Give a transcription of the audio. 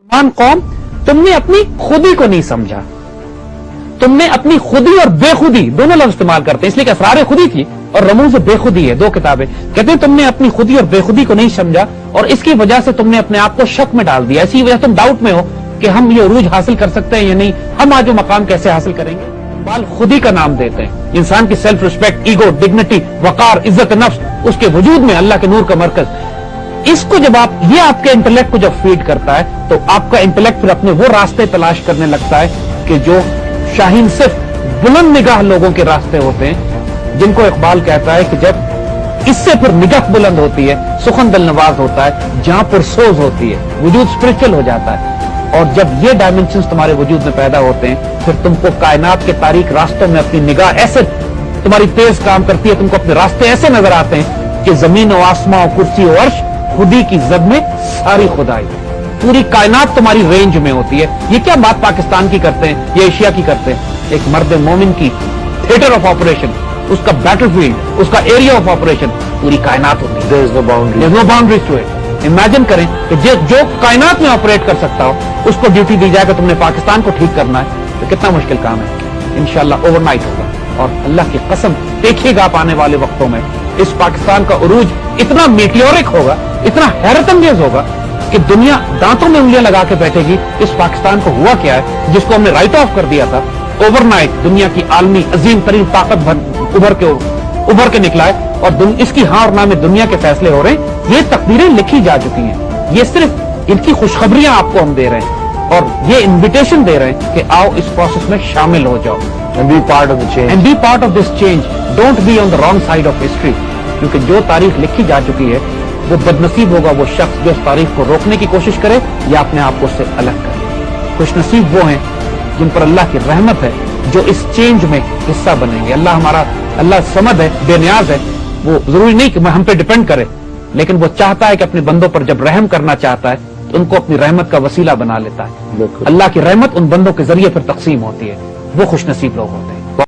मुसलमान कौम, तुमने अपनी खुदी को नहीं समझा। तुमने अपनी खुदी और बेखुदी दोनों लफ्ज इस्तेमाल करते हैं, इसलिए कि असरार खुदी थी और रमूज बेखुदी है, दो किताबें। कहते हैं तुमने अपनी खुदी और बेखुदी को नहीं समझा और इसकी वजह से तुमने अपने आप को शक में डाल दिया। इसी वजह तुम डाउट में हो कि हम ये उरूज हासिल कर सकते हैं या नहीं, हम आज वो मकाम कैसे हासिल करेंगे। बाल खुदी का नाम देते हैं। इंसान की सेल्फ रिस्पेक्ट, ईगो, डिग्निटी, वकार, इज्जत नफ्स, उसके वजूद में अल्लाह के नूर का मरकज। इसको जब आप, ये आपके इंटेलेक्ट को जब फीड करता है तो आपका इंटेलेक्ट फिर अपने वो रास्ते तलाश करने लगता है कि जो शाहीन सिर्फ बुलंद निगाह लोगों के रास्ते होते हैं, जिनको इकबाल कहता है कि जब इससे फिर निगाह बुलंद होती है, सुखन दिल नवाज होता है, जहां पुरसोज होती है, वजूद स्पिरिचुअल हो जाता है। और जब ये डायमेंशंस तुम्हारे वजूद में पैदा होते हैं, फिर तुमको कायनात के तारीक रास्तों में अपनी निगाह ऐसे तुम्हारी तेज काम करती है, तुमको अपने रास्ते ऐसे नजर आते हैं कि जमीन और आसमां और कुर्सी और अर्श, खुदी की जद में सारी खुदाई, पूरी कायनात तुम्हारी रेंज में होती है। ये क्या बात पाकिस्तान की करते हैं या एशिया की करते हैं? एक मर्द मोमिन की थिएटर ऑफ ऑपरेशन, उसका बैटलफील्ड, उसका एरिया ऑफ ऑपरेशन पूरी कायनात होती है। There is no boundary. There is no boundaries to it. Imagine करें कि जो कायनात में ऑपरेट कर सकता हो, उसको ड्यूटी दी जाए कि तुमने पाकिस्तान को ठीक करना है, तो कितना मुश्किल काम है। इंशाल्लाह ओवरनाइट होगा। और अल्लाह की कसम, देखिएगा आप आने वाले वक्तों में इस पाकिस्तान का उरूज इतना मीटियोरिक होगा, इतना हैरत अंगेज होगा कि दुनिया दांतों में उंगलियां लगा के बैठेगी इस पाकिस्तान को हुआ क्या है, जिसको हमने राइट ऑफ कर दिया था। ओवरनाइट दुनिया की आलमी अजीम तरीन ताकत उभर के निकला है और इसकी हाँ और ना में दुनिया के फैसले हो रहे हैं। ये तकदीरें लिखी जा चुकी हैं। ये सिर्फ इनकी खुशखबरियां आपको हम दे रहे हैं और ये इन्विटेशन दे रहे हैं कि आओ इस प्रोसेस में शामिल हो जाओ। And be part of the change. And be part of this change. Don't be on the wrong side of history. क्योंकि जो तारीख लिखी जा चुकी है वो बदनसीब होगा वो शख्स जो उस तारीख को रोकने की कोशिश करे या अपने आप को उससे अलग करे। खुशनसीब वो हैं जिन पर अल्लाह की रहमत है, जो इस चेंज में हिस्सा बनेंगे। अल्लाह समद है, बेनियाज है। वो जरूरी नहीं कि हम पे डिपेंड करे, लेकिन वो चाहता है कि अपने बंदों पर जब रहम करना चाहता है तो उनको अपनी रहमत का वसीला बना लेता है। अल्लाह की रहमत उन बंदों के जरिए फिर तकसीम होती है। वो खुशनसीब लोग होते हैं।